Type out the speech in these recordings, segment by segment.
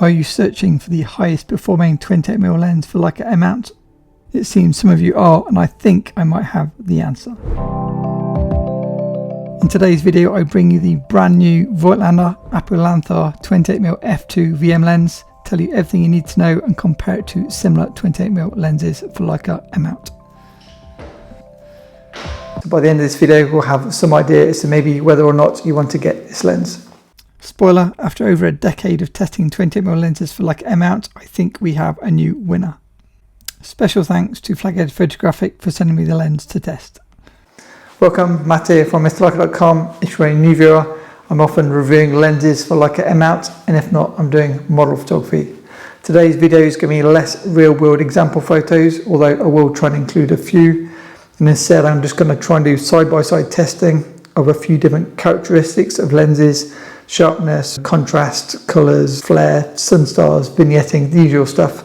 Are you searching for the highest performing 28mm lens for Leica M-mount? It seems some of you are, and I think I might have the answer. In today's video I bring you the brand new Voigtlander APO-Lanthar 28mm f2 VM lens, tell you everything you need to know and compare it to similar 28mm lenses for Leica M-mount. So by the end of this video we'll have some idea as to maybe whether or not you want to get this lens. Spoiler, after over a decade of testing 28mm lenses for Leica M-mount, I think we have a new winner. Special thanks to Flaghead Photographic for sending me the lens to test. Welcome, Matt here from MrLeica.com. If you're a new viewer, I'm often reviewing lenses for Leica M-mount, and if not, I'm doing model photography. Today's video is going to be less real-world example photos, although I will try and include a few. And instead, I'm just going to try and do side-by-side testing of a few different characteristics of lenses: sharpness, contrast, colours, flare, sunstars, vignetting, the usual stuff.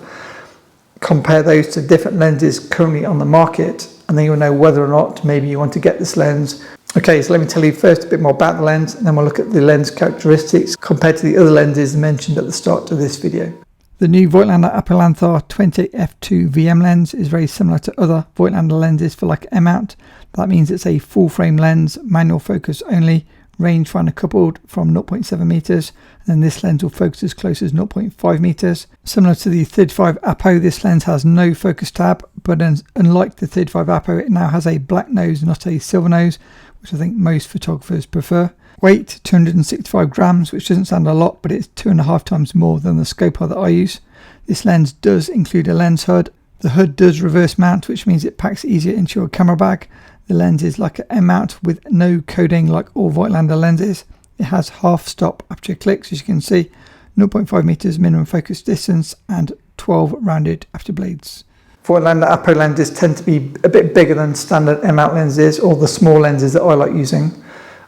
Compare those to different lenses currently on the market, and then you'll know whether or not maybe you want to get this lens. Okay, so let me tell you first a bit more about the lens, and then we'll look at the lens characteristics compared to the other lenses mentioned at the start of this video. The new Voigtlander APO-Lanthar 28f2 VM lens is very similar to other Voigtlander lenses for Leica M-mount. That means it's a full frame lens, manual focus only, rangefinder coupled from 0.7 meters, and then this lens will focus as close as 0.5 meters. Similar to the 35 APO, this lens has no focus tab, but unlike the 35 APO, it now has a black nose, not a silver nose, which I think most photographers prefer. Weight 265 grams, which doesn't sound a lot, but it's 2.5 times more than the Scopar that I use. This lens does include a lens hood. The hood does reverse mount, which means it packs easier into your camera bag. The lens is like an M-mount with no coding like all Voigtlander lenses. It has half stop aperture clicks, as you can see, 0.5 meters minimum focus distance and 12 rounded aperture blades. Voigtlander APO lenses tend to be a bit bigger than standard M-mount lenses, or the small lenses that I like using.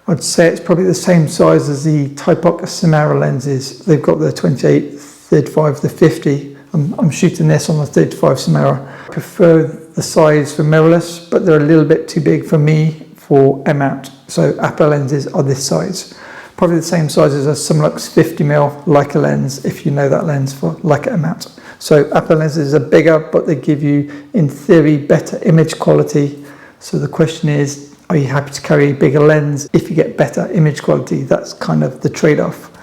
I'd say it's probably the same size as the apochromatic lenses. They've got the 28, 35, the 50. I'm shooting this on the 35 Samara. I prefer the size for mirrorless, but they're a little bit too big for me for M-mount. So APO lenses are this size. Probably the same size as a Sumlux 50mm Leica lens, if you know that lens for Leica M-mount. So APO lenses are bigger, but they give you, in theory, better image quality. So the question is, are you happy to carry a bigger lens if you get better image quality? That's kind of the trade-off.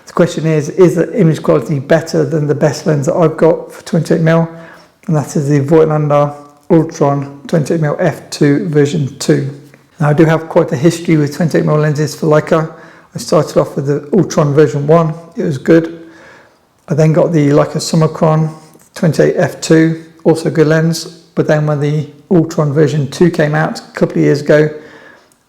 The question is the image quality better than the best lens that I've got for 28mm? And that is the Voigtlander Ultron 28mm f2 version 2. Now I do have quite a history with 28mm lenses for Leica. I started off with the Ultron version 1, it was good. I then got the Leica Summicron 28 f2, also good lens. But then when the Ultron version 2 came out a couple of years ago,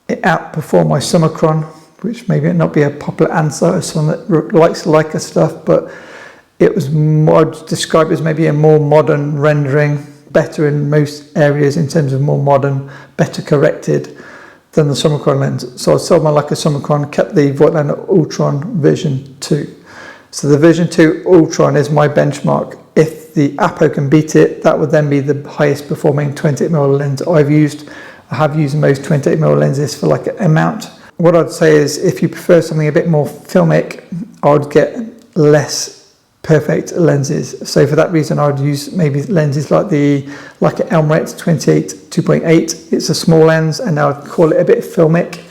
it outperformed my Summicron, which maybe not be a popular answer as someone that likes Leica stuff, but it was more, I'd describe it as maybe a more modern rendering, better in most areas in terms of more modern, better corrected than the Summicron lens. So I sold my Leica Summicron, kept the Voigtlander Ultron version 2. So the version 2 Ultron is my benchmark. If the APO can beat it, that would then be the highest performing 28mm lens I've used. I have used most 28mm lenses for like an M-mount. What I'd say is if you prefer something a bit more filmic, I would get less perfect lenses. So for that reason, I would use maybe lenses like the Leica M-mount 28 2.8. It's a small lens, and I would call it a bit filmic.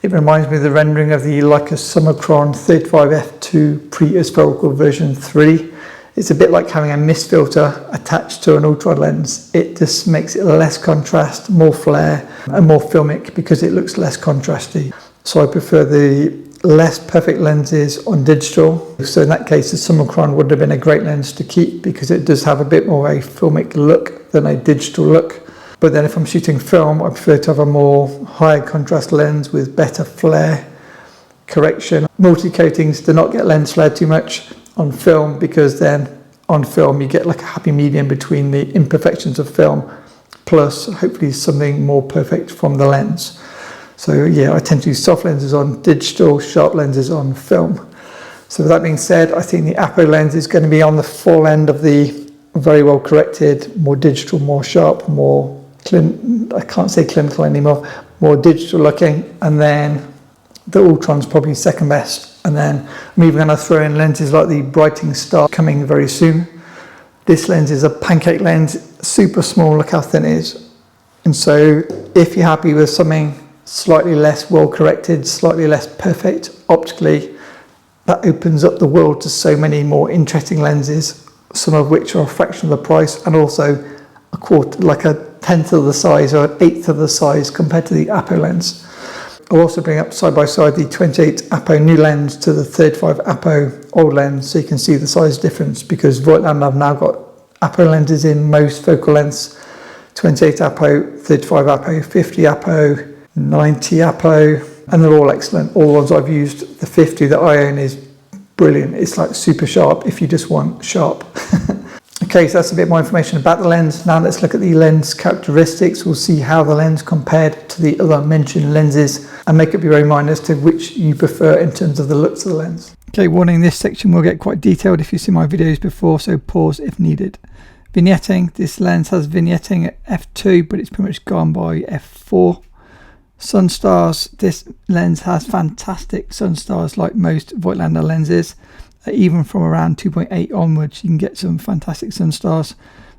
It reminds me of the rendering of the Leica Summicron 35 f2 pre-spherical version 3. It's a bit like having a mist filter attached to an ultra lens. It just makes it less contrast, more flare, and more filmic because it looks less contrasty. So I prefer the less perfect lenses on digital. So in that case, the Summicron would have been a great lens to keep because it does have a bit more a filmic look than a digital look. But then if I'm shooting film, I prefer to have a more higher contrast lens with better flare, correction. Multi-coatings do not get lens flare too much on film, because then on film you get like a happy medium between the imperfections of film plus hopefully something more perfect from the lens. So yeah, I tend to use soft lenses on digital, sharp lenses on film. So with that being said, I think the APO lens is going to be on the full end of the very well corrected, more digital, more sharp, more I can't say clinical anymore, more digital looking, and then the Ultron's probably second best, And then I'm even going to throw in lenses like the Brighting Star coming very soon. This lens is a pancake lens, super small, look how thin it is. And so if you're happy with something slightly less well corrected, slightly less perfect optically, that opens up the world to so many more interesting lenses, some of which are a fraction of the price and also a quarter, like a tenth of the size or an eighth of the size compared to the Apo lens. I'll also bring up side by side the 28 Apo new lens to the 35 Apo old lens so you can see the size difference, because Voigtlander have now got Apo lenses in most focal lengths: 28 Apo, 35 Apo, 50 Apo, 90 Apo, and they're all excellent. All the ones I've used, the 50 that I own is brilliant. It's like super sharp if you just want sharp. Okay, so that's a bit more information about the lens. Now let's look at the lens characteristics. We'll see how the lens compared to the other mentioned lenses and make up your own mind as to which you prefer in terms of the looks of the lens. Okay, warning, this section will get quite detailed if you've seen my videos before, so pause if needed. Vignetting, this lens has vignetting at f2, but it's pretty much gone by f4. Sun stars, this lens has fantastic sun stars like most Voigtlander lenses. Even from around 2.8 onwards, you can get some fantastic sun stars,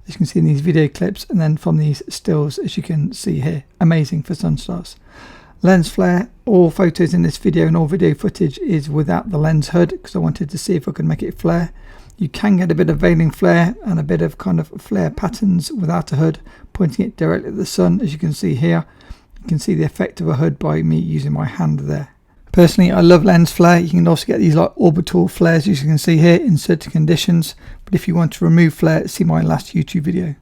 as you can see in these video clips, and then from these stills, as you can see here. Amazing for sun stars. Lens flare, all photos in this video and all video footage is without the lens hood, because I wanted to see if I could make it flare. You can get a bit of veiling flare and a bit of kind of flare patterns without a hood, pointing it directly at the sun, as you can see here. You can see the effect of a hood by me using my hand there. Personally, I love lens flare. You can also get these like orbital flares, as you can see here, in certain conditions. But if you want to remove flare, see my last YouTube video.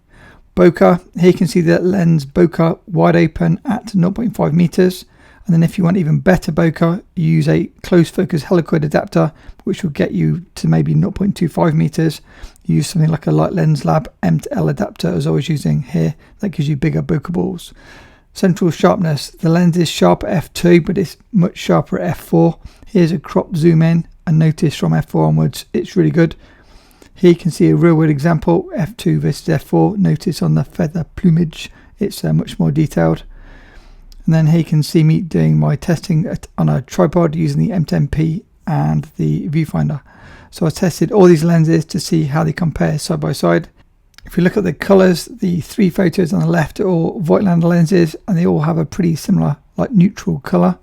Bokeh, here you can see the lens bokeh wide open at 0.5 meters. And then if you want even better bokeh, you use a close focus helicoid adapter, which will get you to maybe 0.25 meters. You use something like a Light Lens Lab M to L adapter, as I was using here. That gives you bigger bokeh balls. Central sharpness, the lens is sharp at f2, but it's much sharper at f4. Here's a crop zoom in, and notice from f4 onwards it's really good. Here you can see a real world example, f2 versus f4. Notice on the feather plumage it's much more detailed. And then here you can see me doing my testing on a tripod using the M10P and the viewfinder. So I tested all these lenses to see how they compare side by side. If you look at the colours, the three photos on the left are all Voigtlander lenses, and they all have a pretty similar, like, neutral colour.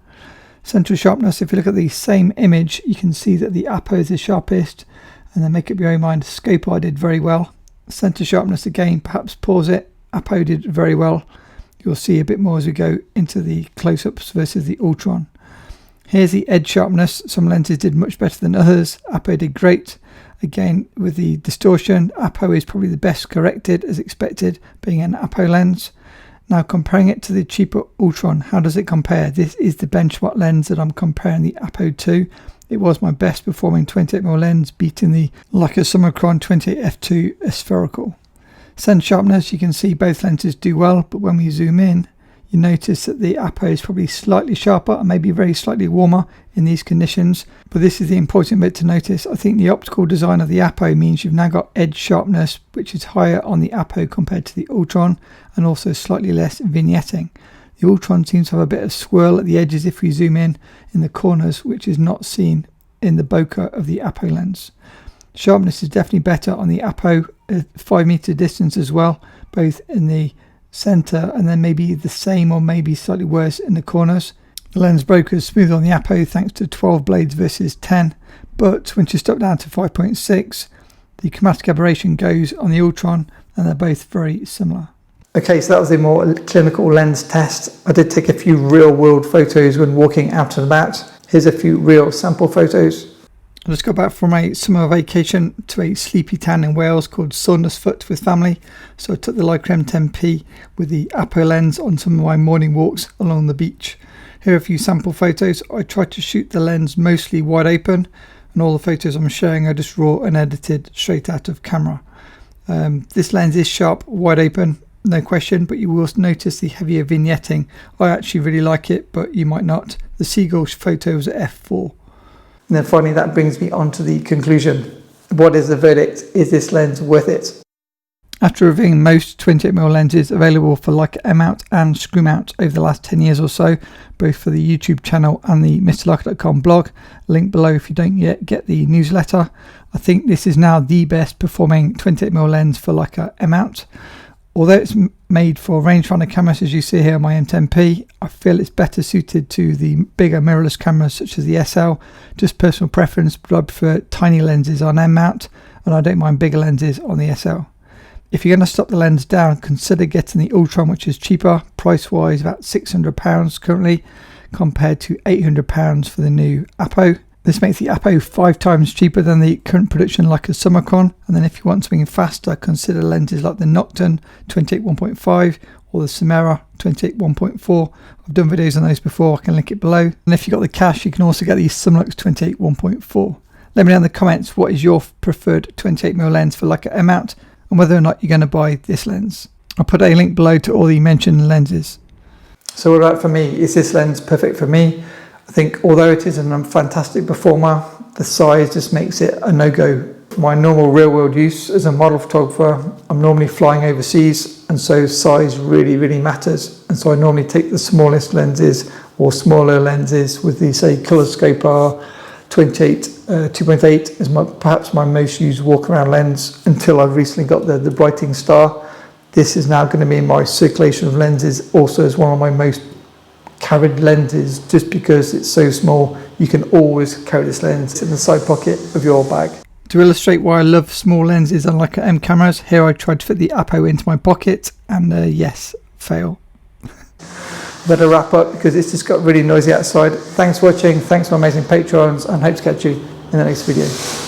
Central sharpness, if you look at the same image, you can see that the Apo is the sharpest, and then make up your own mind. Scope did very well. Centre sharpness again, perhaps pause it. Apo did very well. You'll see a bit more as we go into the close-ups versus the Ultron. Here's the edge sharpness. Some lenses did much better than others. Apo did great. Again, with the distortion, Apo is probably the best corrected as expected, being an Apo lens. Now comparing it to the cheaper Ultron, how does it compare? This is the benchmark lens that I'm comparing the Apo to. It was my best performing 28mm lens, beating the Leica Summicron 28f2 spherical. Sun sharpness, you can see both lenses do well, but when we zoom in, you notice that the Apo is probably slightly sharper and maybe very slightly warmer in these conditions. But this is the important bit to notice. I think the optical design of the Apo means you've now got edge sharpness, which is higher on the Apo compared to the Ultron, and also slightly less vignetting. The Ultron seems to have a bit of swirl at the edges if we zoom in the corners, which is not seen in the bokeh of the Apo lens. Sharpness is definitely better on the Apo at 5 meter distance as well, both in the center and then maybe the same or maybe slightly worse in the corners. The lens bokeh is smooth on the Apo thanks to 12 blades versus 10, but once you step down to 5.6, the chromatic aberration goes on the Ultron, and they're both very similar. Okay, so that was a more clinical lens test. I did take a few real world photos when walking out and about. Here's a few real sample photos. I just got back from a summer vacation to a sleepy town in Wales called Saundersfoot with family. So I took the Leica M10P with the Apo lens on some of my morning walks along the beach. Here are a few sample photos. I tried to shoot the lens mostly wide open, and all the photos I'm showing are just raw and edited straight out of camera. This lens is sharp wide open, no question, but you will notice the heavier vignetting. I actually really like it, but you might not. The seagull photo was at f4. And then finally, that brings me on to the conclusion. What is the verdict? Is this lens worth it? After reviewing most 28mm lenses available for Leica M-mount and screw mount over the last 10 years or so, both for the YouTube channel and the MrLeica.com blog, link below if you don't yet get the newsletter, I think this is now the best performing 28mm lens for Leica M-mount. Although it's made for rangefinder cameras, as you see here on my M10P, I feel it's better suited to the bigger mirrorless cameras such as the SL. Just personal preference, but I prefer tiny lenses on M-mount and I don't mind bigger lenses on the SL. If you're going to stop the lens down, consider getting the Ultron, which is cheaper, price-wise about £600 currently, compared to £800 for the new APO. This makes the APO 5 times cheaper than the current production Leica Summicron. And then if you want something faster, consider lenses like the Nocturne 28-1.5 or the Samara 28-1.4. I've done videos on those before, I can link it below. And if you've got the cash, you can also get the Summilux 28-1.4. Let me know in the comments what is your preferred 28mm lens for Leica M-mount, and whether or not you're going to buy this lens. I'll put a link below to all the mentioned lenses. So what about for me? Is this lens perfect for me? I think although it is a fantastic performer, the size just makes it a no-go. For my normal real-world use as a model photographer, I'm normally flying overseas, and so size really matters. And so I normally take the smallest lenses or smaller lenses with the, say, Color Scope R 2.8 is perhaps my most used walk-around lens until I've recently got the Brighting Star. This is now going to be in my circulation of lenses, also as one of my most carried lenses, just because it's so small. You can always carry this lens in the side pocket of your bag. To illustrate why I love small lenses on Leica M cameras, here I tried to fit the APO into my pocket, and yes, fail. Better wrap up because it's just got really noisy outside. Thanks for watching, thanks for my amazing patrons, and hope to catch you in the next video.